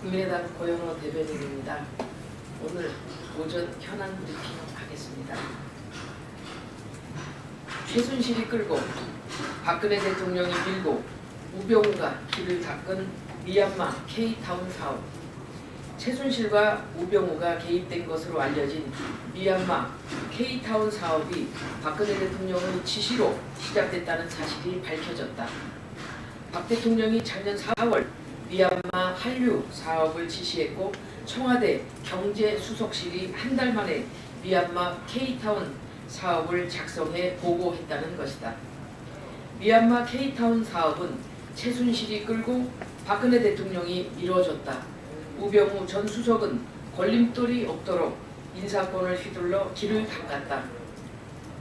국민의당 고영호 대변인입니다. 오늘 오전 현안 브리핑 하겠습니다. 최순실이 끌고 박근혜 대통령이 밀고 우병우가 길을 닦은 미얀마 K타운 사업. 최순실과 우병우가 개입된 것으로 알려진 미얀마 K타운 사업이 박근혜 대통령의 지시로 시작됐다는 사실이 밝혀졌다. 박 대통령이 작년 4월 미얀마 한류 사업을 지시했고 청와대 경제수석실이 한 달 만에 미얀마 K타운 사업을 작성해 보고했다는 것이다. 미얀마 K타운 사업은 최순실이 끌고 박근혜 대통령이 이뤄졌다. 우병우 전 수석은 걸림돌이 없도록 인사권을 휘둘러 길을 닦았다.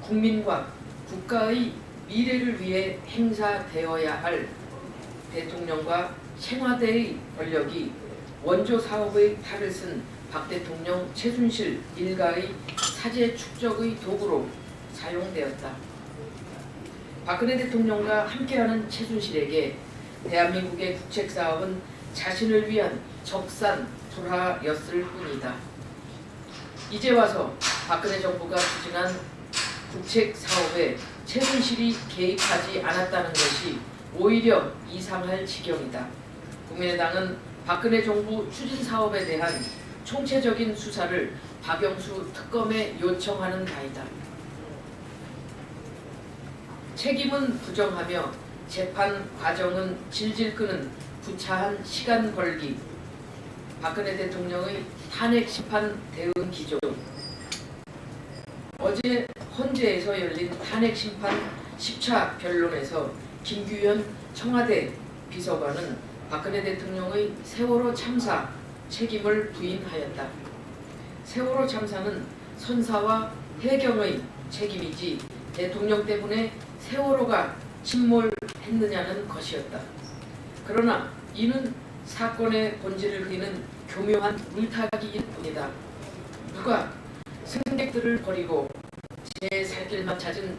국민과 국가의 미래를 위해 행사되어야 할 대통령과 청와대의 권력이 원조 사업의 탈을 쓴 박 대통령 최순실 일가의 사제 축적의 도구로 사용되었다. 박근혜 대통령과 함께하는 최순실에게 대한민국의 국책사업은 자신을 위한 적산 불화였을 뿐이다. 이제 와서 박근혜 정부가 추진한 국책사업에 최순실이 개입하지 않았다는 것이 오히려 이상할 지경이다. 국민의당은 박근혜 정부 추진 사업에 대한 총체적인 수사를 박영수 특검에 요청하는 바이다. 책임은 부정하며 재판 과정은 질질 끄는 구차한 시간 벌기. 박근혜 대통령의 탄핵 심판 대응 기조. 어제 헌재에서 열린 탄핵 심판 10차 변론에서 김규현 청와대 비서관은 박근혜 대통령의 세월호 참사 책임을 부인하였다. 세월호 참사는 선사와 해경의 책임이지 대통령 때문에 세월호가 침몰했느냐는 것이었다. 그러나 이는 사건의 본질을 그리는 교묘한 물타기일 뿐이다. 누가 승객들을 버리고 제 살 길만 찾은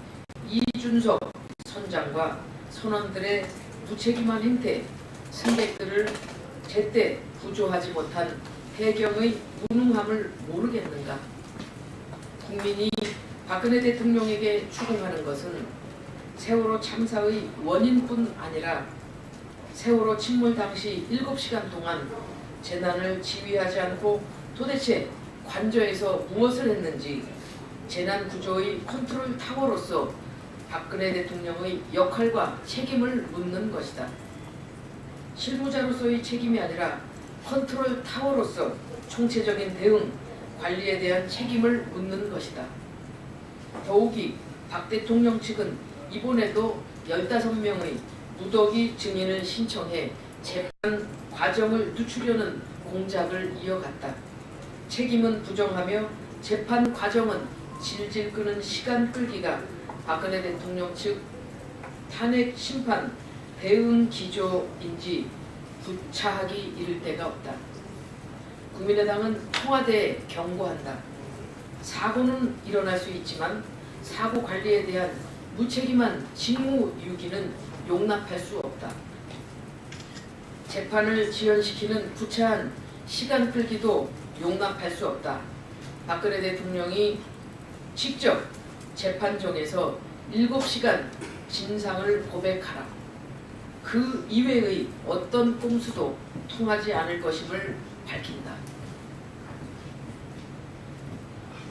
이준석 선장과 선원들의 무책임한 행태, 승객들을 제때 구조하지 못한 해경의 무능함을 모르겠는가? 국민이 박근혜 대통령에게 추궁하는 것은 세월호 참사의 원인뿐 아니라 세월호 침몰 당시 7시간 동안 재난을 지휘하지 않고 도대체 관저에서 무엇을 했는지 재난 구조의 컨트롤 타워로서 박근혜 대통령의 역할과 책임을 묻는 것이다. 실무자로서의 책임이 아니라 컨트롤 타워로서 총체적인 대응, 관리에 대한 책임을 묻는 것이다. 더욱이 박 대통령 측은 이번에도 15명의 무더기 증인을 신청해 재판 과정을 늦추려는 공작을 이어갔다. 책임은 부정하며 재판 과정은 질질 끄는 시간 끌기가 박근혜 대통령 측 탄핵 심판 대응 기조인지 구차하기 이를 데가 없다. 국민의당은 청와대에 경고한다. 사고는 일어날 수 있지만 사고 관리에 대한 무책임한 직무유기는 용납할 수 없다. 재판을 지연시키는 구차한 시간 끌기도 용납할 수 없다. 박근혜 대통령이 직접 재판정에서 7시간 진상을 고백하라. 그 이외의 어떤 꼼수도 통하지 않을 것임을 밝힌다.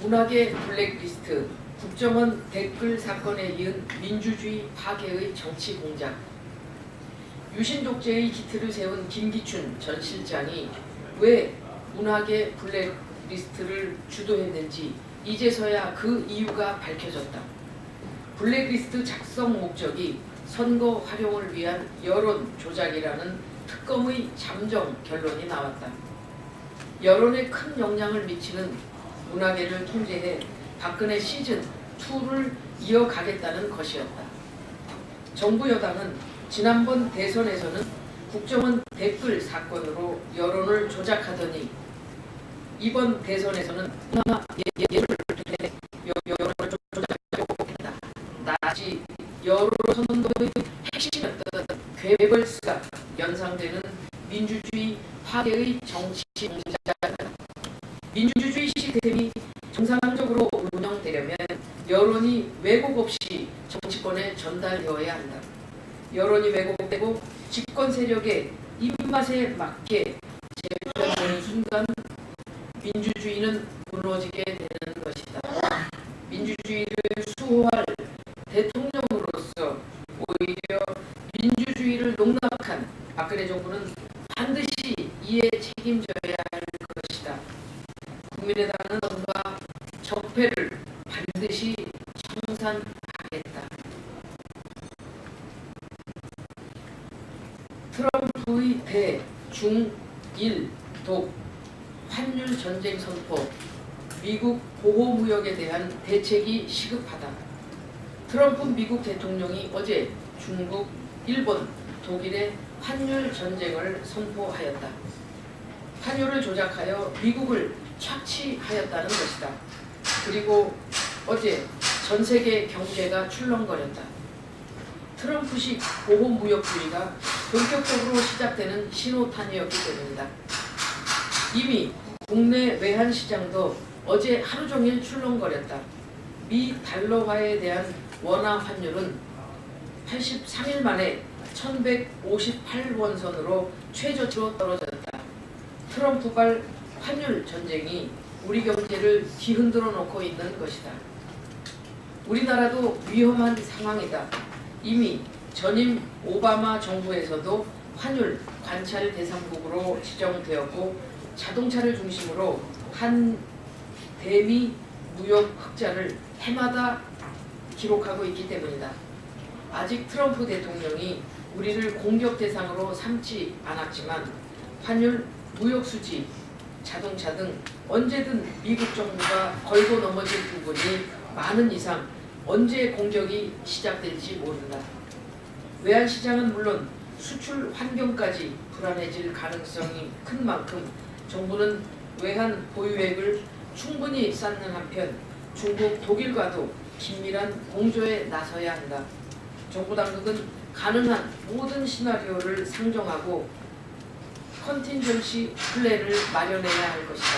문학의 블랙리스트, 국정원 댓글 사건에 이은 민주주의 파괴의 정치 공작. 유신 독재의 기틀을 세운 김기춘 전 실장이 왜 문학의 블랙리스트를 주도했는지 이제서야 그 이유가 밝혀졌다. 블랙리스트 작성 목적이 선거 활용을 위한 여론 조작이라는 특검의 잠정 결론이 나왔다. 여론에 큰 영향을 미치는 문화계를 통제해 박근혜 시즌2를 이어가겠다는 것이었다. 정부 여당은 지난번 대선에서는 국정원 댓글 사건으로 여론을 조작하더니 이번 대선에서는 예를 들어 여론을 조작하려고 했다. 나치 여론 선거의 핵심이었던 괴벌스가 연상되는 민주주의 파괴의 정치 공작이다. 민주주의 시스템이 정상적으로 운영되려면 여론이 왜곡 없이 정치권에 전달되어야 한다. 여론이 왜곡되고 집권 세력의 입맛에 맞게 제공되는 순간 민주주의는 무너지게 되는 것이다. 민주주의를 수호할 대통령으로서 오히려 민주주의를 농락한 박근혜 정부는 반드시 이에 책임져야 할 것이다. 국민의당은 정부와 적폐를 반드시 청산하겠다. 트럼프의 대, 중, 일, 독, 환율 전쟁 선포, 미국 보호무역에 대한 대책이 시급하다. 트럼프 미국 대통령이 어제 중국, 일본, 독일의 환율 전쟁을 선포하였다. 환율을 조작하여 미국을 착취하였다는 것이다. 그리고 어제 전 세계 경제가 출렁거렸다. 트럼프식 보호무역주의가 본격적으로 시작되는 신호탄이었기 때문이다. 이미 국내 외환시장도 어제 하루 종일 출렁거렸다. 미 달러화에 대한 원화 환율은 83일 만에 1158원선으로 최저치로 떨어졌다. 트럼프발 환율 전쟁이 우리 경제를 뒤흔들어 놓고 있는 것이다. 우리나라도 위험한 상황이다. 이미 전임 오바마 정부에서도 환율 관찰 대상국으로 지정되었고 자동차를 중심으로 한 대미 무역 흑자를 해마다 기록하고 있기 때문이다. 아직 트럼프 대통령이 우리를 공격 대상으로 삼지 않았지만 환율, 무역 수지, 자동차 등 언제든 미국 정부가 걸고 넘어질 부분이 많은 이상 언제 공격이 시작될지 모른다. 외환시장은 물론 수출 환경까지 불안해질 가능성이 큰 만큼 정부는 외환 보유액을 충분히 쌓는 한편 중국, 독일과도 긴밀한 공조에 나서야 한다. 정부 당국은 가능한 모든 시나리오를 상정하고 컨틴전시 플랜을 마련해야 할 것이다.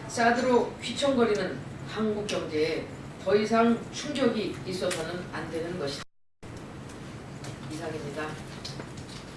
사드로 휘청거리는 한국 경제에 더 이상 충격이 있어서는 안 되는 것이다. 이상입니다.